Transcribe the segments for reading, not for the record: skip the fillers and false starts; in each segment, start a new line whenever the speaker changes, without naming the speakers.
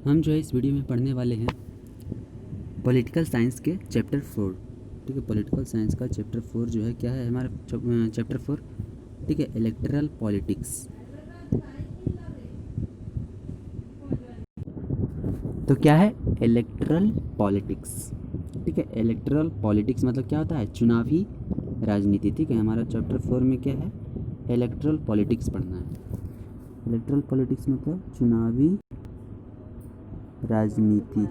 हम जो है इस वीडियो में पढ़ने वाले हैं पॉलिटिकल साइंस के चैप्टर 4। ठीक है, पॉलिटिकल साइंस का चैप्टर 4 जो है क्या है हमारा चैप्टर 4। ठीक है, इलेक्टरल पॉलिटिक्स। तो क्या है इलेक्टरल पॉलिटिक्स। ठीक है, इलेक्टरल पॉलिटिक्स मतलब क्या होता है, चुनावी राजनीति। ठीक है, हमारा चैप्टर 4 में क्या है, इलेक्टरल पॉलिटिक्स पढ़ना है। इलेक्टरल पॉलिटिक्स मतलब चुनावी राजनीति।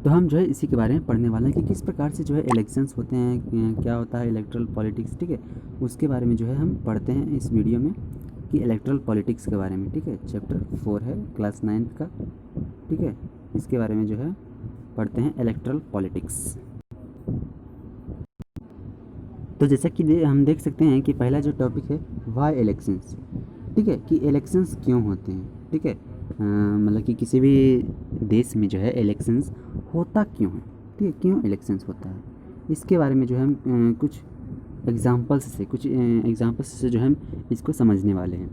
तो हम जो है इसी के बारे में पढ़ने वाले हैं कि किस प्रकार से जो है इलेक्शंस होते हैं, क्या होता है इलेक्टरल पॉलिटिक्स। ठीक है, उसके बारे में जो है हम पढ़ते हैं इस वीडियो में कि इलेक्टरल पॉलिटिक्स के बारे में। ठीक है, चैप्टर 4 है क्लास 9th का। ठीक है, इसके बारे में जो है पढ़ते हैं इलेक्टरल पॉलिटिक्स। तो जैसा कि हम देख सकते हैं कि पहला जो टॉपिक है वाई इलेक्शंस। ठीक है, कि इलेक्शंस क्यों होते हैं। ठीक है, मतलब कि किसी भी देश में जो है इलेक्शंस होता क्यों है। ठीक है, क्यों इलेक्शंस होता है, इसके बारे में जो है हम कुछ एग्जांपल्स से जो है हम इसको समझने वाले हैं।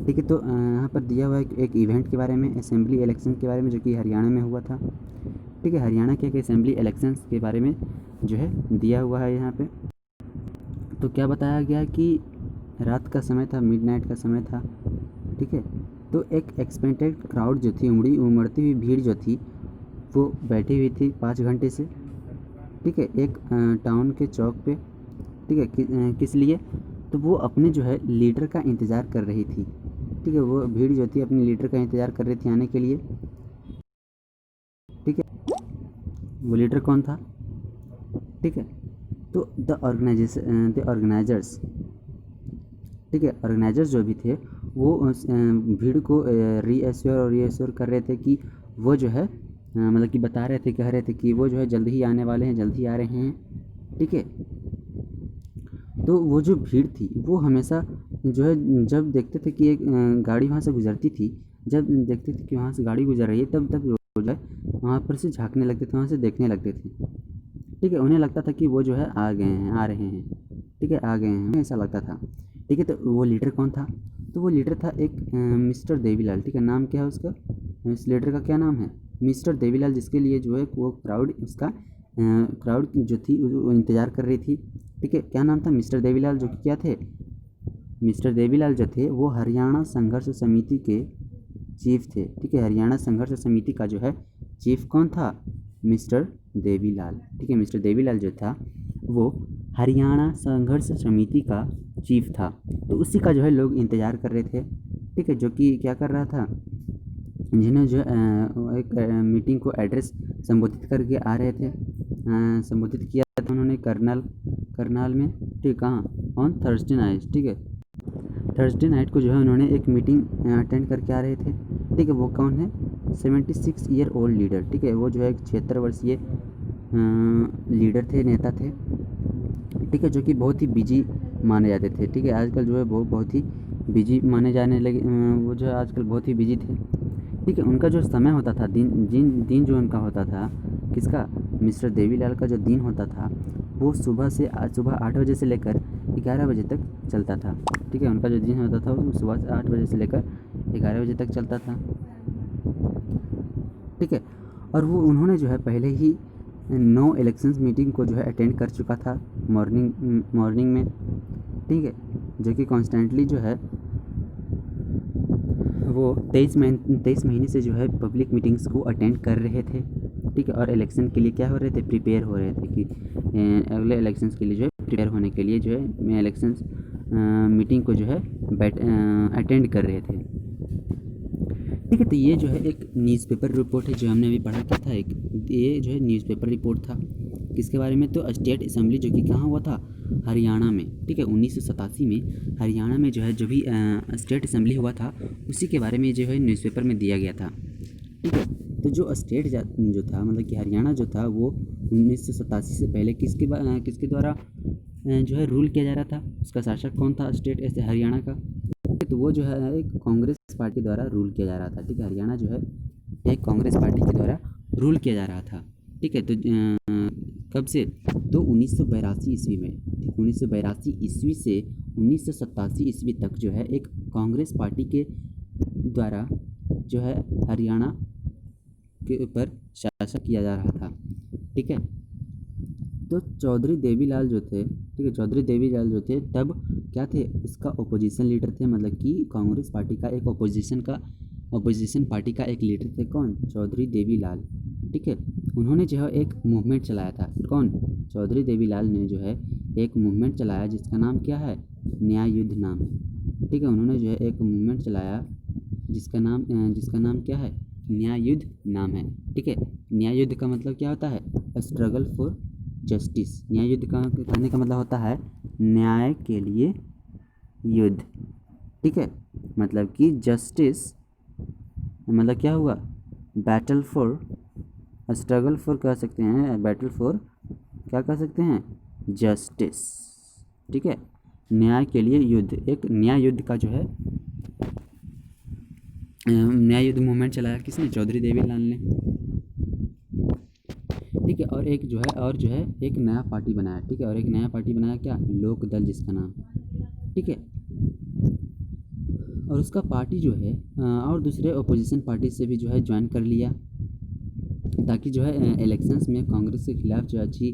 ठीक है, तो यहाँ पर दिया हुआ है एक इवेंट के बारे में, असेंबली इलेक्शन के बारे में, जो कि हरियाणा में हुआ था। ठीक है, हरियाणा के असेंबली इलेक्शंस के बारे में जो है दिया हुआ है यहाँ पे। तो क्या बताया गया कि रात का समय था, मिडनाइट का समय था। ठीक है, तो एक एक्सपेक्टेड क्राउड जो थी, उमड़ती हुई भीड़ जो थी, वो बैठी हुई थी 5 घंटे से। ठीक है, एक टाउन के चौक पे। ठीक है, किस लिए, तो वो अपने जो है लीडर का इंतज़ार कर रही थी। ठीक है, वो भीड़ जो थी अपने लीडर का इंतज़ार कर रही थी आने के लिए। ठीक है, वो लीडर कौन था। ठीक है, तो द ऑर्गेनाइजर्स। ठीक है, ऑर्गेनाइजर्स जो भी थे वो उस भीड़ को रीएश्योर कर रहे थे कि वो जो है मतलब कि बता रहे थे, कह रहे थे कि वो जो है जल्द ही आने वाले हैं, जल्द ही आ रहे हैं। ठीक है, तो वो जो भीड़ थी वो हमेशा जो है जब देखते थे कि एक गाड़ी वहाँ से गुजरती थी, जब देखते थे कि वहाँ से गाड़ी गुजर रही है, तब तक जो है वहाँ पर से झाँकने लगते थे, वहाँ से देखने लगते थे। ठीक है, उन्हें लगता था कि वो जो है आ गए हैं, आ रहे हैं। ठीक है, आ गए हैं, ऐसा लगता था। ठीक है, तो वो लीडर कौन था, तो वो लीडर था एक मिस्टर देवीलाल। ठीक है, नाम क्या है उसका, इस लीडर का क्या नाम है, मिस्टर देवीलाल, जिसके लिए जो है वो क्राउड जो थी वो इंतज़ार कर रही थी। ठीक है, क्या नाम था, मिस्टर देवीलाल, जो कि क्या थे, मिस्टर देवीलाल जो थे वो हरियाणा संघर्ष समिति के चीफ थे। ठीक है, हरियाणा संघर्ष समिति का जो है चीफ कौन था, मिस्टर देवीलाल। ठीक है, मिस्टर देवीलाल जो था वो हरियाणा संघर्ष समिति का चीफ था। तो उसी का जो है लोग इंतज़ार कर रहे थे। ठीक है, जो कि क्या कर रहा था, जिन्हें जो एक मीटिंग को एड्रेस संबोधित करके आ रहे थे, संबोधित किया था उन्होंने करनाल में। ठीक, कहाँ, ऑन थर्सडे नाइट। ठीक है, थर्सडे नाइट को जो है उन्होंने एक मीटिंग अटेंड करके आ रहे थे। ठीक है, वो कौन है, 76 ईयर ओल्ड लीडर। ठीक है, वो जो है एक 76 वर्षीय लीडर थे, नेता थे। ठीक है, जो कि बहुत ही बिजी माने जाते थे। ठीक है, आजकल जो है वो बहुत ही बिजी माने जाने लगे, वो जो है आजकल बहुत ही बिजी थे। ठीक है, उनका जो समय होता था, दिन जो उनका होता था, किसका, मिस्टर देवीलाल का जो दिन होता था वो सुबह 8 बजे से लेकर 11 बजे तक चलता था। ठीक है, उनका जो दिन होता था वो सुबह 8 बजे से लेकर 11 बजे तक चलता था। ठीक है, और वो उन्होंने जो है पहले ही 9 इलेक्शंस मीटिंग को जो है अटेंड कर चुका था मॉर्निंग में। ठीक है, जो कि कॉन्स्टेंटली जो है वो 23 महीने से जो है पब्लिक मीटिंग्स को अटेंड कर रहे थे। ठीक है, और इलेक्शन के लिए क्या हो रहे थे, प्रिपेयर हो रहे थे कि अगले इलेक्शंस के लिए जो है प्रिपेयर होने के लिए जो है इलेक्शंस मीटिंग को जो है अटेंड कर रहे थे। ठीक है, तो ये जो है एक न्यूज़पेपर रिपोर्ट है जो हमने अभी पढ़ा क्या था, एक ये जो है न्यूज़पेपर रिपोर्ट था किसके बारे में, तो स्टेट असेंबली जो कि कहाँ हुआ था, हरियाणा में। ठीक है, 1987 में हरियाणा में जो है जो भी स्टेट असेंबली हुआ था उसी के बारे में जो है न्यूज़पेपर में दिया गया था। ठीक है, तो जो स्टेट जो था मतलब कि हरियाणा जो था वो 1987 से पहले किसके द्वारा जो है रूल किया जा रहा था, उसका शासक कौन था स्टेट ऐसे हरियाणा का, तो वो जो है एक कांग्रेस पार्टी द्वारा रूल किया जा रहा था। ठीक है, हरियाणा जो है एक कांग्रेस पार्टी के द्वारा रूल किया जा रहा था। ठीक है। तो कब से? तो 1982 ईस्वी में, ठीक, 1982 ईस्वी से 1987 ईस्वी तक जो है एक कांग्रेस पार्टी के द्वारा जो है हरियाणा के ऊपर शासन किया जा रहा था, ठीक है। तो चौधरी देवीलाल जो थे, ठीक है, चौधरी देवीलाल जो थे तब क्या थे, उसका ओपोजिशन लीडर थे, मतलब कि कांग्रेस पार्टी का एक ओपोजिशन पार्टी का एक लीडर थे। कौन? चौधरी देवीलाल, ठीक है। उन्होंने जो है एक मूवमेंट चलाया था। कौन? चौधरी देवीलाल ने जो है एक मूवमेंट चलाया जिसका नाम क्या है? न्याय युद्ध नाम है, ठीक है। उन्होंने जो है एक मूवमेंट चलाया जिसका नाम क्या है? न्याय युद्ध नाम है, ठीक है। न्याय युद्ध का मतलब क्या होता है? Struggle for justice. न्याय युद्ध का कहने का मतलब होता है न्याय के लिए युद्ध, ठीक है। मतलब कि जस्टिस मतलब क्या हुआ? बैटल फॉर, स्ट्रगल फॉर कह सकते हैं, बैटल फॉर क्या कह सकते हैं? जस्टिस, ठीक है। न्याय के लिए युद्ध, एक न्याय युद्ध का जो है न्याय युद्ध मूवमेंट चलाया किसने? चौधरी देवीलाल ने, ठीक है। और एक जो है एक नया पार्टी बनाया, ठीक है। और एक नया पार्टी बनाया क्या? लोक दल जिसका नाम, ठीक है। और उसका पार्टी जो है और दूसरे ओपोजिशन पार्टी से भी जो है ज्वाइन कर लिया, ताकि जो है इलेक्शंस में कांग्रेस के खिलाफ जो अच्छी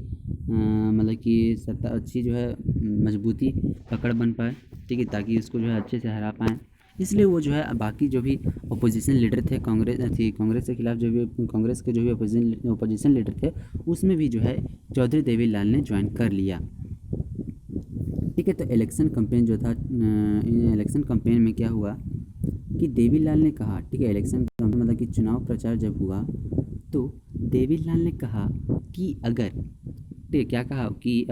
मतलब कि सत्ता अच्छी जो है मजबूती पकड़ बन पाए, ठीक है, ताकि उसको जो है अच्छे से हरा पाएँ। इसलिए वो जो है बाकी जो भी ओपोजिशन लीडर थे कांग्रेस के खिलाफ, जो भी कांग्रेस के जो भी ओपोजिशन लीडर थे उसमें भी जो है चौधरी देवीलाल ने ज्वाइन कर लिया, ठीक है। तो इलेक्शन कैंपेन जो था, इलेक्शन कैंपेन में क्या हुआ कि देवीलाल ने कहा, ठीक है, इलेक्शन कैंपेन मतलब कि चुनाव प्रचार जब हुआ तो देवीलाल ने कहा कि अगर, ठीक, क्या कहा कि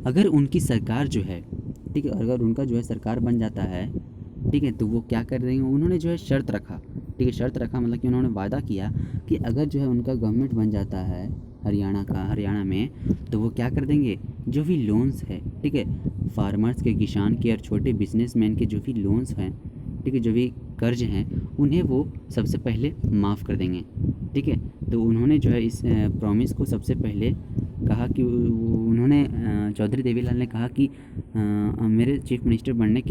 अगर उनकी सरकार जो है, ठीक है, अगर उनका जो है सरकार बन जाता है, ठीक है, तो वो क्या कर देंगे? उन्होंने जो है शर्त रखा, ठीक है, शर्त रखा मतलब कि उन्होंने वादा किया कि अगर जो है उनका गवर्नमेंट बन जाता है हरियाणा में, तो वो क्या कर देंगे? जो भी लोन्स है, ठीक है, फार्मर्स के, किसान के और छोटे बिजनेसमैन के जो भी लोन्स हैं, ठीक है, जो भी कर्ज हैं, उन्हें वो सबसे पहले माफ़ कर देंगे, ठीक है। तो उन्होंने जो है इस प्रॉमिस को सबसे पहले कहा कि उन्होंने चौधरी देवीलाल ने कहा कि मेरे चीफ मिनिस्टर बनने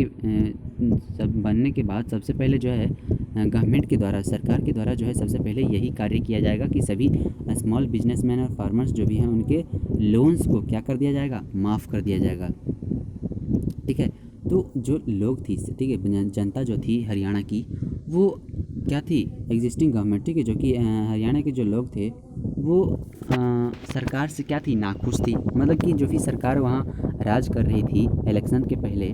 के बाद सबसे पहले जो है गवर्नमेंट के द्वारा, सरकार के द्वारा जो है सबसे पहले यही कार्य किया जाएगा कि सभी स्मॉल बिजनेसमैन और फार्मर्स जो भी हैं उनके लोन्स को क्या कर दिया जाएगा? माफ़ कर दिया जाएगा, ठीक है। तो जो लोग थी, ठीक है, जनता जो थी हरियाणा की, वो क्या थी? एग्जिस्टिंग गवर्नमेंट, ठीक है, जो कि हरियाणा के जो लोग थे वो सरकार से क्या थी? नाखुश थी। मतलब कि जो भी सरकार वहाँ राज कर रही थी इलेक्शन के पहले,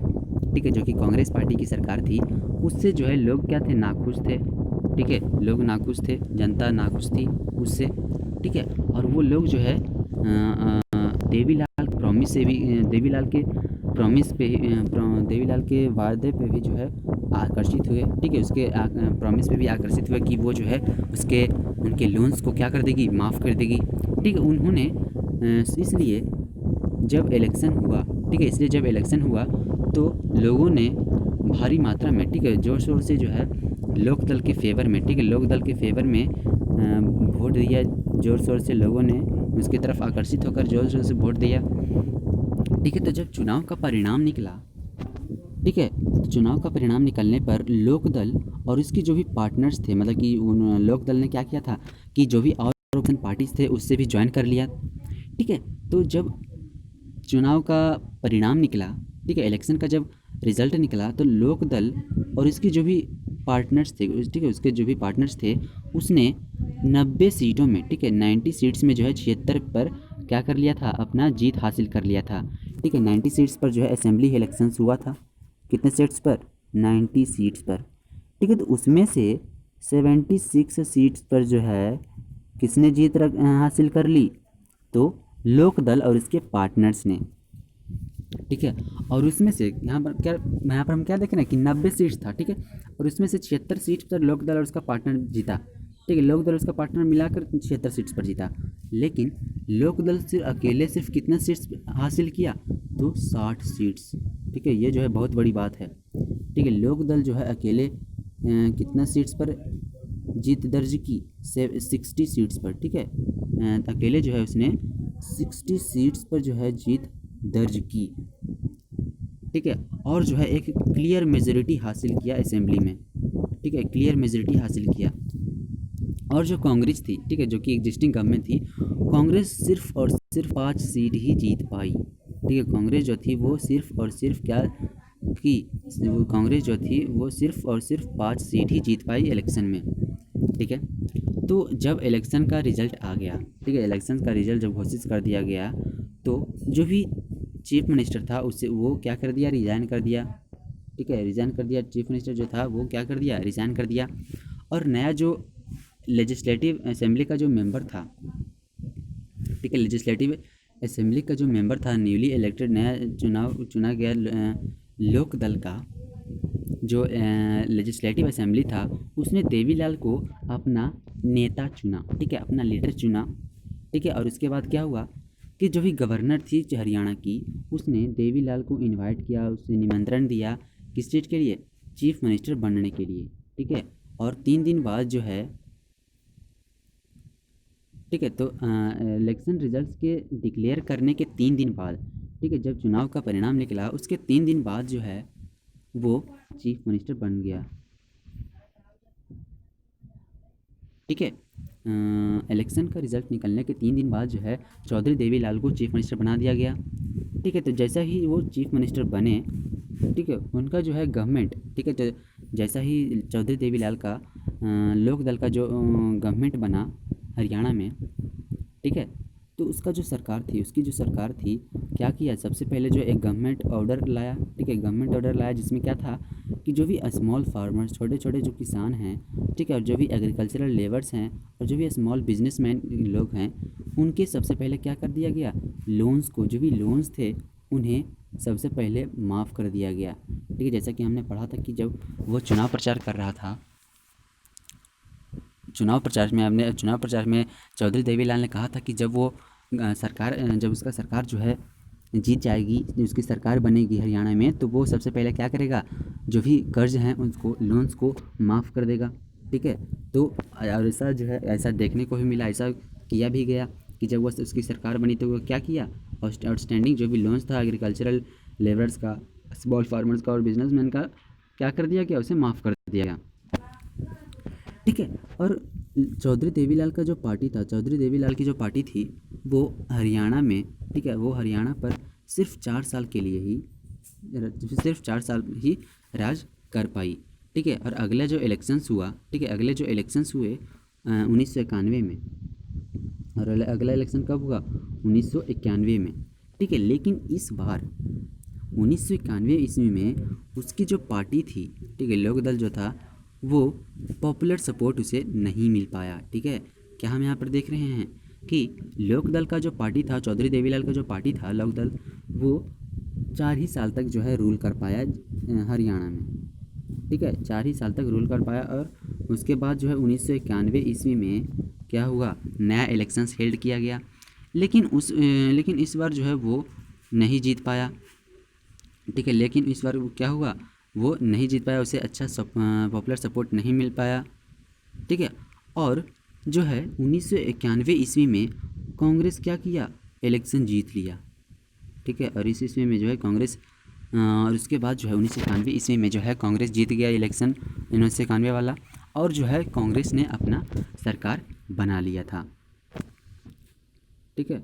ठीक है, जो कि कांग्रेस पार्टी की सरकार थी, उससे जो है लोग क्या थे? नाखुश थे, ठीक है, लोग नाखुश थे, जनता नाखुश थी उससे, ठीक है। और वो लोग जो है देवीलाल प्रॉमिस से भी देवीलाल के प्रॉमिस पे ही देवीलाल के वादे पे भी जो है आकर्षित हुए, ठीक है, उसके प्रॉमिस पे भी आकर्षित हुए कि वो जो है उनके लोन्स को क्या कर देगी? माफ़ कर देगी, ठीक है। उन्होंने इसलिए जब इलेक्शन हुआ, ठीक है, इसलिए जब इलेक्शन हुआ तो लोगों ने भारी मात्रा में, ठीक है, ज़ोर शोर से जो है लोकदल के फेवर में, ठीक है, लोकदल के फेवर में वोट दिया। ज़ोर शोर से लोगों ने उसकी तरफ आकर्षित होकर ज़ोर शोर से वोट दिया, ठीक है। तो जब चुनाव का परिणाम निकला, ठीक है, तो चुनाव का परिणाम निकलने पर लोकदल और इसके जो भी पार्टनर्स थे, मतलब कि उन लोकदल ने क्या किया था कि जो भी और ऑपोजिशन पार्टीज थे उससे भी ज्वाइन कर लिया, ठीक है। तो जब चुनाव का परिणाम निकला, ठीक है, इलेक्शन का जब रिजल्ट निकला, तो लोकदल और इसके जो भी पार्टनर्स थे, ठीक है, उसके जो भी पार्टनर्स थे उसने 90 सीटों में, ठीक है, 90 सीट्स में जो है 76 पर क्या कर लिया था? अपना जीत हासिल कर लिया था, ठीक है। 90 सीट्स पर जो है असेंबली इलेक्शंस हुआ था। कितने सीट्स पर? 90 सीट्स पर, ठीक है। तो उसमें से 76 सीट्स पर जो है किसने जीत हासिल कर ली? तो लोकदल और इसके पार्टनर्स ने, ठीक है। और उसमें से यहाँ पर हम क्या देख रहे हैं कि 90 सीट्स था, ठीक है, और उसमें से 76 सीट्स पर लोकदल और उसका पार्टनर जीता, ठीक है, लोकदल और उसका पार्टनर मिलाकर 76 सीट्स पर जीता। लेकिन लोकदल सिर्फ कितना सीट्स हासिल किया? तो 60 सीट्स, ठीक है, ये जो है बहुत बड़ी बात है, ठीक है। लोकदल जो है अकेले कितना सीट्स पर जीत दर्ज की 60 सीट्स पर, ठीक है। अकेले जो है उसने 60 सीट्स पर जो है जीत दर्ज की, ठीक है। और जो है एक क्लियर मेजोरिटी हासिल किया असेंबली में, ठीक है, क्लियर मेजोरिटी हासिल किया। और जो कांग्रेस थी, ठीक है, जो कि एग्जिस्टिंग गवर्नमेंट थी, कांग्रेस सिर्फ और सिर्फ 5 सीट ही जीत पाई, ठीक है। कांग्रेस जो थी वो सिर्फ और सिर्फ क्या की, वो कांग्रेस जो थी वो सिर्फ और सिर्फ 5 सीट ही जीत पाई इलेक्शन में, ठीक है। तो जब इलेक्शन का रिजल्ट आ गया, ठीक है, इलेक्शन का रिजल्ट जब घोषित कर दिया गया, तो जो भी चीफ मिनिस्टर था उससे वो क्या कर दिया, रिज़ाइन कर दिया, ठीक है, रिज़ाइन कर दिया। चीफ मिनिस्टर जो था वो क्या कर दिया, रिज़ाइन कर दिया। और नया जो लेजिस्लेटिव असेंबली का जो मेंबर था, ठीक है, लेजिस्लेटिव असेंबली का जो मेंबर था, न्यूली इलेक्टेड, नया चुना गया लोक दल का जो लेजिस्लेटिव असेंबली था, उसने देवीलाल को अपना नेता चुना, ठीक है, अपना लीडर चुना, ठीक है। और उसके बाद क्या हुआ कि जो भी गवर्नर थी हरियाणा की, उसने देवीलाल को इनवाइट किया, उससे निमंत्रण दिया, किस चीज़ के लिए, चीफ मिनिस्टर बनने के लिए, ठीक है। और 3 दिन बाद जो है, ठीक है, तो इलेक्शन रिजल्ट्स के डिक्लेयर करने के 3 दिन बाद, ठीक है, जब चुनाव का परिणाम निकला उसके 3 दिन बाद जो है वो चीफ मिनिस्टर बन गया, ठीक है। इलेक्शन का रिजल्ट निकलने के 3 दिन बाद जो है चौधरी देवीलाल को चीफ मिनिस्टर बना दिया गया, ठीक है। तो जैसा ही वो चीफ मिनिस्टर बने, ठीक है, उनका जो है गवर्नमेंट, ठीक है, तो जैसा ही चौधरी देवीलाल का लोक दल का जो गवर्नमेंट बना हरियाणा में, ठीक है, तो उसका जो सरकार थी, उसकी जो सरकार थी, क्या किया, सबसे पहले जो एक गवर्नमेंट ऑर्डर लाया, ठीक है, गवर्नमेंट ऑर्डर लाया, जिसमें क्या था कि जो भी स्मॉल फार्मर्स, छोटे छोटे जो किसान हैं, ठीक है, और जो भी एग्रीकल्चरल लेबर्स हैं, और जो भी स्मॉल बिजनेसमैन लोग हैं, उनके सबसे पहले क्या कर दिया गया, लोन्स को, जो भी लोन्स थे उन्हें सबसे पहले माफ़ कर दिया गया, ठीक है। जैसा कि हमने पढ़ा था कि जब वो चुनाव प्रचार कर रहा था, चुनाव प्रचार में चौधरी देवीलाल ने कहा था कि जब वो जब उसका सरकार जो है जीत जाएगी, उसकी सरकार बनेगी हरियाणा में, तो वो सबसे पहले क्या करेगा, जो भी कर्ज हैं उसको, लोन्स को माफ़ कर देगा, ठीक है। तो और ऐसा जो है, ऐसा देखने को भी मिला, ऐसा किया भी गया कि जब वो उसकी सरकार बनी तो वो क्या किया, आउटस्टैंडिंग जो भी लोन्स था एग्रीकल्चरल लेबर्स का, स्मॉल फार्मर्स का और बिजनेसमैन का, क्या कर दिया गया, उसे माफ़ कर दिया गया, ठीक है। और चौधरी देवीलाल का जो पार्टी था, चौधरी देवीलाल की जो पार्टी थी वो हरियाणा में, ठीक है, वो हरियाणा पर सिर्फ 4 साल के लिए ही, सिर्फ 4 साल ही राज कर पाई, ठीक है। और अगला जो इलेक्शंस हुआ, ठीक है, अगले जो इलेक्शंस हुए 1991 में, और अगला इलेक्शन कब हुआ, 1991 में, ठीक है। लेकिन इस बार 1991 ईस्वी में उसकी जो पार्टी थी, ठीक है, लोकदल जो था, वो पॉपुलर सपोर्ट उसे नहीं मिल पाया, ठीक है। क्या हम यहाँ पर देख रहे हैं कि लोकदल का जो पार्टी था, चौधरी देवीलाल का जो पार्टी था लोकदल, वो 4 ही साल तक जो है रूल कर पाया हरियाणा में, ठीक है, 4 ही साल तक रूल कर पाया। और उसके बाद जो है 1991 ईस्वी में क्या हुआ, नया इलेक्शंस हेल्ड किया गया, लेकिन इस बार जो है वो नहीं जीत पाया, ठीक है। लेकिन इस बार क्या हुआ, वो नहीं जीत पाया, उसे अच्छा पॉपुलर सपोर्ट नहीं मिल पाया, ठीक है। और जो है 1991 ईस्वी में कांग्रेस क्या किया, इलेक्शन जीत लिया, ठीक है। और इस ईस्वी में जो है कांग्रेस, और उसके बाद जो है 1991 ईस्वी में जो है कांग्रेस जीत गया इलेक्शन 1991 वाला, और जो है कांग्रेस ने अपना सरकार बना लिया था, ठीक है।